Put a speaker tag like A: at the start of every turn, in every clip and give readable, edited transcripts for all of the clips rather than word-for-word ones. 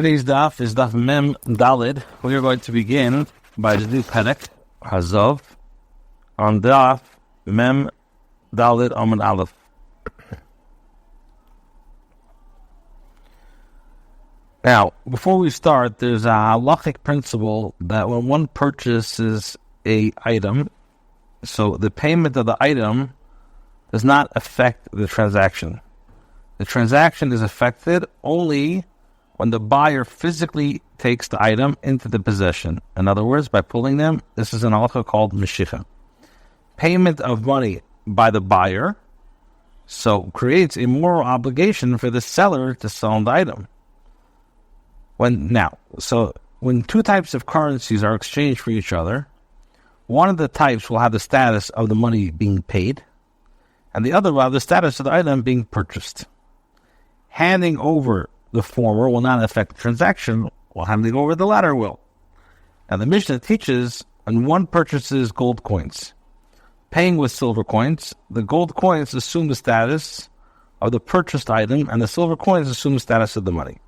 A: Today's daf is daf mem dalid. We are going to begin by the new perek hazov on daf mem dalid amud aleph. Now, before we start, there's a halachic principle that when one purchases a item, so the payment of the item does not affect the transaction. The transaction is affected only when the buyer physically takes the item into the possession. In other words, by pulling them, this is an halakha called meshicha. Payment of money by the buyer, so creates a moral obligation for the seller to sell the item. When two types of currencies are exchanged for each other, one of the types will have the status of the money being paid, and the other will have the status of the item being purchased. Handing over the former will not affect the transaction, while handing over the latter will. Now the Mishnah teaches when one purchases gold coins, paying with silver coins, the gold coins assume the status of the purchased item, and the silver coins assume the status of the money.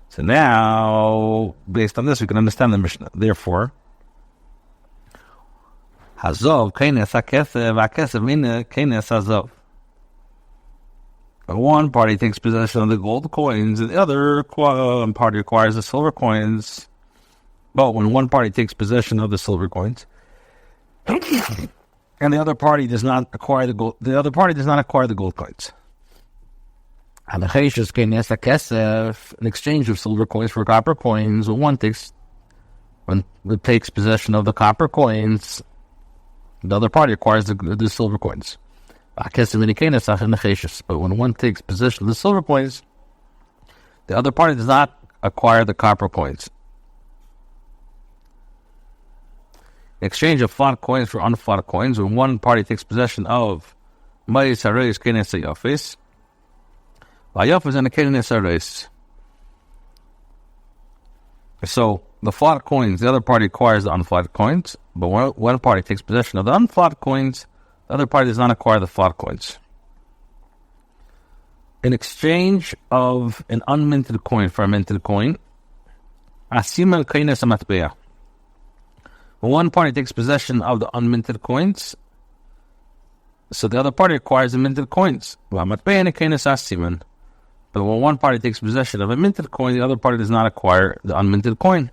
A: So now, based on this, we can understand the Mishnah. Therefore, Hazov kenes hakesef, hakesef mina kenes hazov. One party takes possession of the gold coins, and the other party acquires the silver coins. But when one party takes possession of the silver coins, and the other party does not acquire the gold coins. An exchange of silver coins for copper coins. When it takes possession of the copper coins, the other party acquires the silver coins. But when one takes possession of the silver coins, the other party does not acquire the copper coins. In exchange of flat coins for unflat coins, when one party takes possession of Ma'is so the flat coins, the other party acquires the unflat coins, but when one party takes possession of the unflat coins, the other party does not acquire the flat coins. In exchange of an unminted coin for a minted coin, when one party takes possession of the unminted coins, so the other party acquires the minted coins. But when one party takes possession of a minted coin, the other party does not acquire the unminted coin.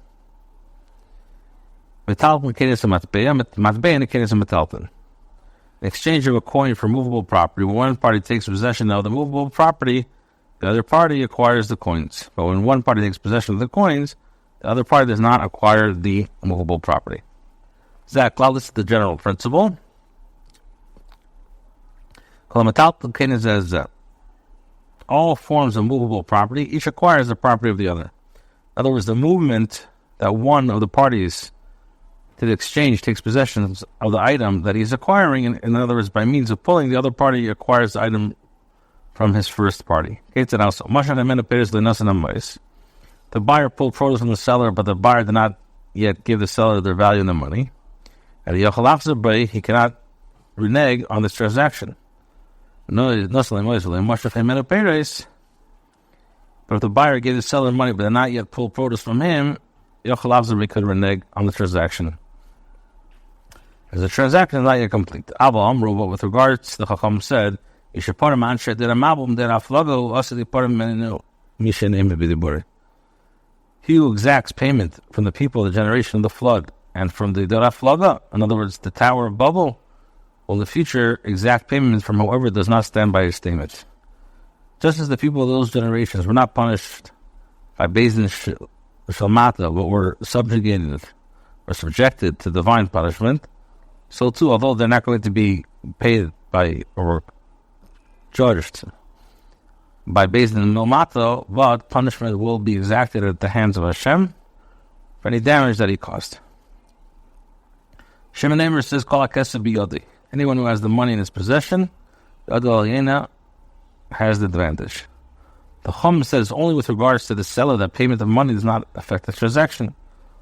A: In exchange of a coin for movable property, when one party takes possession of the movable property, the other party acquires the coins. But when one party takes possession of the coins, the other party does not acquire the movable property. This is the general principle. All forms of movable property, each acquires the property of the other. In other words, the movement that one of the parties to the exchange takes possession of the item that he's acquiring, in other words, by means of pulling, the other party acquires the item from his first party. The buyer pulled produce from the seller, but the buyer did not yet give the seller their value in the money. And he cannot renege on this transaction. But if the buyer gave the seller money but did not yet pull produce from him, he could renege on the transaction, as the transaction is not yet complete. But with regards to the Chacham said, he who exacts payment from the people of the generation of the flood and from the Daraflaga, in other words, the Tower of Babel, will in the future exact payment from whoever does not stand by his statement. Just as the people of those generations were not punished by Beis Din Shalmata, but were subjugated or subjected to divine punishment, so too, although they're not going to be paid by or judged by Beis Din Milmata, but punishment will be exacted at the hands of Hashem for any damage that he caused. Shimon Emer says, Kol hakesef biyodi. Anyone who has the money in his possession, the Adal has the advantage. The Chum says only with regards to the seller that payment of money does not affect the transaction.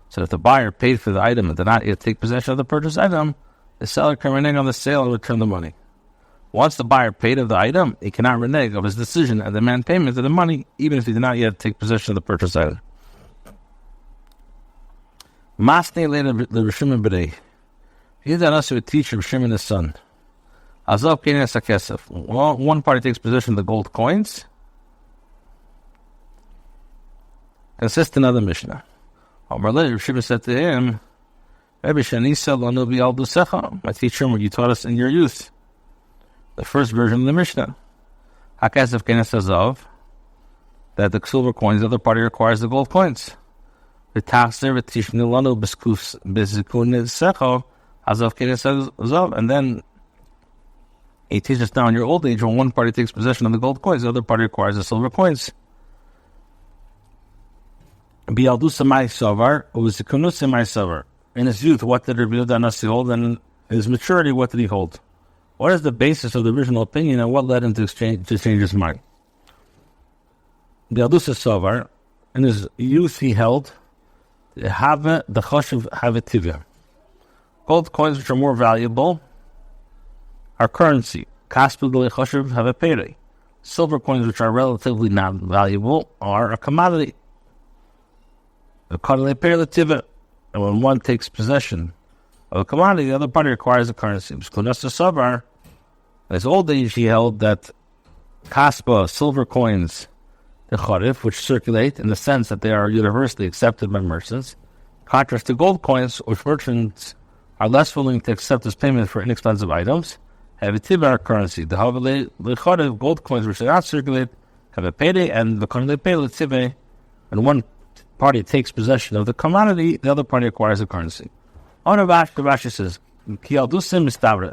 A: So if the buyer paid for the item and did not yet take possession of the purchased item, the seller can renege on the sale and return the money. Once the buyer paid of the item, he cannot renege of his decision and demand payment of the money, even if he did not yet take possession of the purchased item. Masne later the Rishimon B'rei. He's an us would teach Rishimon his son. Azov Kenes HaKesef. One party takes possession of the gold coins. Consistent of the Mishnah. Rishimon said to him, my teacher, what you taught us in your youth. The first version of the Mishnah. HaKesef Kenes Azov. That the silver coins, the other party requires the gold coins. The taxer v'tishnilanu b'zikun secho Azov Kenes Azov. And then he teaches now in your old age when one party takes possession of the gold coins, the other party requires the silver coins. In his youth, what did Rabbi Yehuda hold? And in his maturity, what did he hold? What is the basis of the original opinion and what led him to change his mind? In his youth, he held the choshev havetivya. Gold coins which are more valuable are currency. Silver coins which are relatively not valuable are a commodity. And when one takes possession of a commodity, the other party requires a currency. In his old age, he held that kaspa, silver coins, the charif, which circulate in the sense that they are universally accepted by merchants, contrast to gold coins, which merchants are less willing to accept as payment for inexpensive items, have a tibar currency. The charif, gold coins which do not circulate, have a payday, and the karnei pay l'tiveh, and one party takes possession of the commodity, the other party acquires the currency. On Rashi says,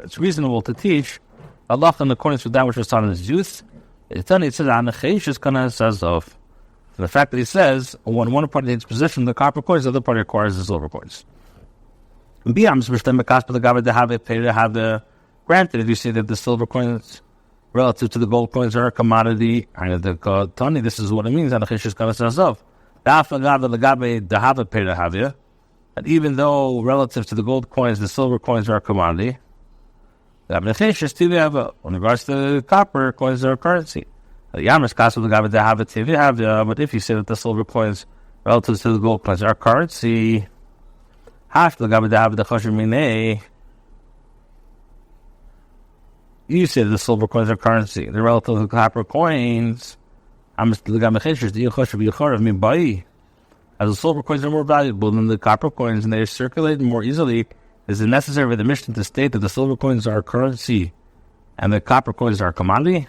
A: it's reasonable to teach Allah in accordance with that which was taught in his youth. It says, of the fact that he says, when one party takes possession of the copper coins, the other party acquires the silver coins. Granted, if you say that the silver coins relative to the gold coins are a commodity, this is what it means. That even though relative to the gold coins, the silver coins are a commodity, when regards to the copper coins are a currency. But if you say that the silver coins relative to the gold coins are currency, you say that the silver coins are currency, they're relative to the copper coins. As the silver coins are more valuable than the copper coins and they circulate more easily, is it necessary for the Mishnah to state that the silver coins are currency and the copper coins are commodity?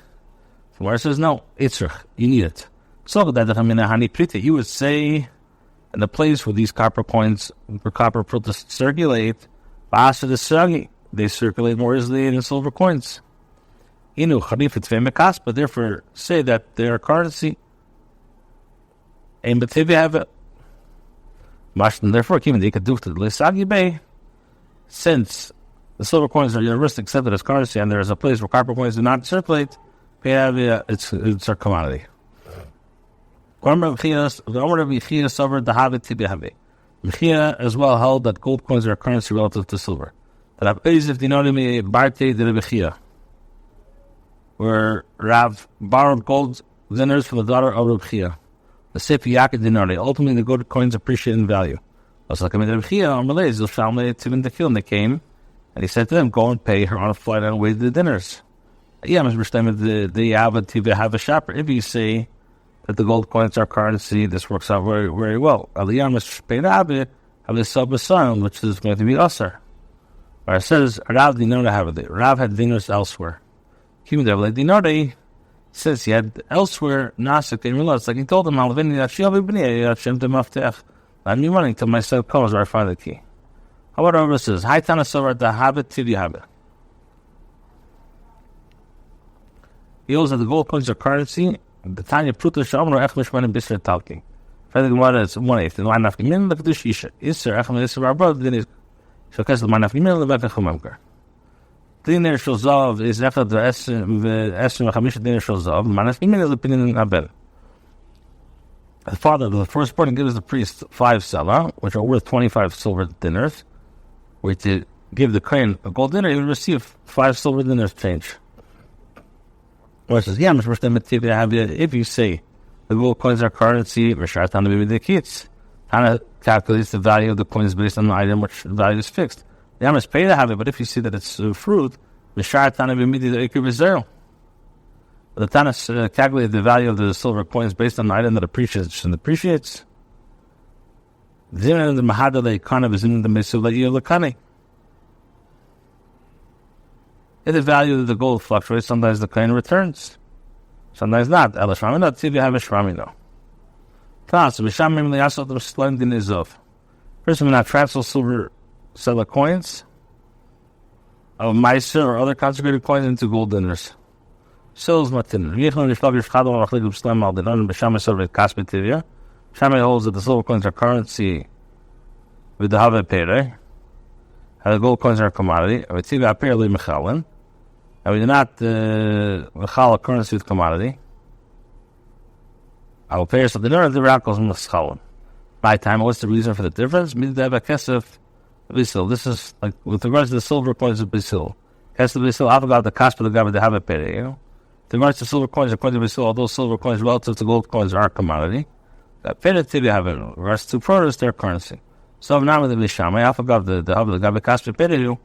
A: So where it says no, itzrich, you need it. So that he would say in the place where these copper coins or copper circulate, they circulate more easily than the silver coins. But therefore say that they are currency. And therefore, since the silver coins are universally accepted as currency, and there is a place where copper coins do not circulate, it's a commodity. Mechia as well held that gold coins are currency relative to silver. Where Rav borrowed gold dinars from the daughter of Reb Chia. The Sefer Yaakov dinari. Ultimately, the gold coins appreciate in value. And they came, and he said to them, "Go and pay her on a flight on the way to the dinners." If you say that the gold coins are currency, this works out very, very well. Which is going to be usher. Where it says Rav had dinars elsewhere. Since he had elsewhere, Nasik didn't realize. Like he told him, "I'll give me money until my son comes where I find the key." How about Rabbi says, "Hi Tana Sovar the habit till you have it." He holds that the gold coins are currency. The Tanya Pruta Shamro Echmish Manim Bisra Talking. Further Gemara is 1/8. The Manaf Gimin the Kedush Isha. Isser Echim Isser our brother. Then is Shokas the Manaf Gimin the Bekach Humamker. Dinner Shozav is after the Esrim Chamisha Dinner Shozav. Manaf Gimin is the opinion in Abel. The father of the firstborn gives the priest 5 selah, which are worth 25 silver dinars. Where to give the kohen a gold dinner, he would receive 5 silver dinars change. Or it says, if you say the gold coins are currency, Tana calculates the value of the coins based on the item which value is fixed. The Yamas pay to have it, but if you see that it's fruit, the Ikir is zero. The Tanas calculated the value of the silver coins based on the item that appreciates and depreciates. The Mahadale kind of is in the Mesulay. If the value of the gold fluctuates, sometimes the coin returns, sometimes not. Elashramino, not if you have a shramino. Class, Vishamim Liasot of Splendid Izov. Person will not transfer silver seller coins of Meiser or other consecrated coins into gold dinners. Sills Matin. Shammai holds that the silver coins are currency with the Have Pere, and the gold coins are a commodity. And we do not mechal a currency with commodity. I will pay us the dinner the rakos meschalen. By time, what's the reason for the difference? This is like with regards to the silver coins of Bisil. Kesef Bisil, I've got the cost of the government to have a pere, With regards to silver coins, according to Bisil, although silver coins relative to gold coins are a commodity, that pere to have it. With regards to produce, their currency. So now with the Bishamai, I forgot the government cost of pere.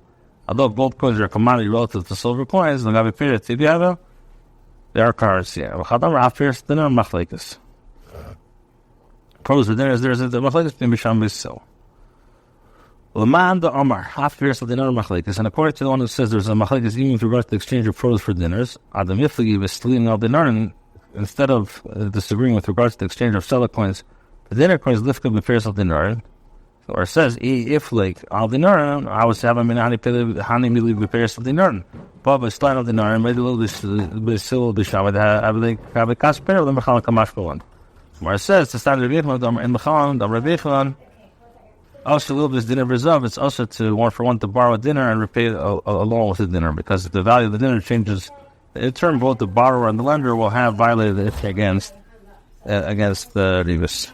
A: Although gold coins are a commodity relative to silver coins, the government pere to have it. They are currency. Produce the dinners, there's the machlekes between Bisham Bisil. Laman the Omar, half fierce of the dinner machlekes, and according to the one who says there's a machlekes even with regard to the exchange of produce for dinners, Adam Yifligi was stealing al dinar, instead of disagreeing with regards to the exchange of seller coins, the dinner coins lifka b'fierce al dinar, or it says if like al dinar, I was having hani mili b'fierce al dinar, but by stealing al dinar, made a little Bisil Bisham, have a kasper, then mechal kamash one. Where it says to start Rabbi Yechon in Mechan, Rabbi Yechon, also a little bit dinner reserve. It's also to one for one to borrow a dinner and repay along with the dinner, because the value of the dinner changes. In turn, both the borrower and the lender will have violated it against the Rivas.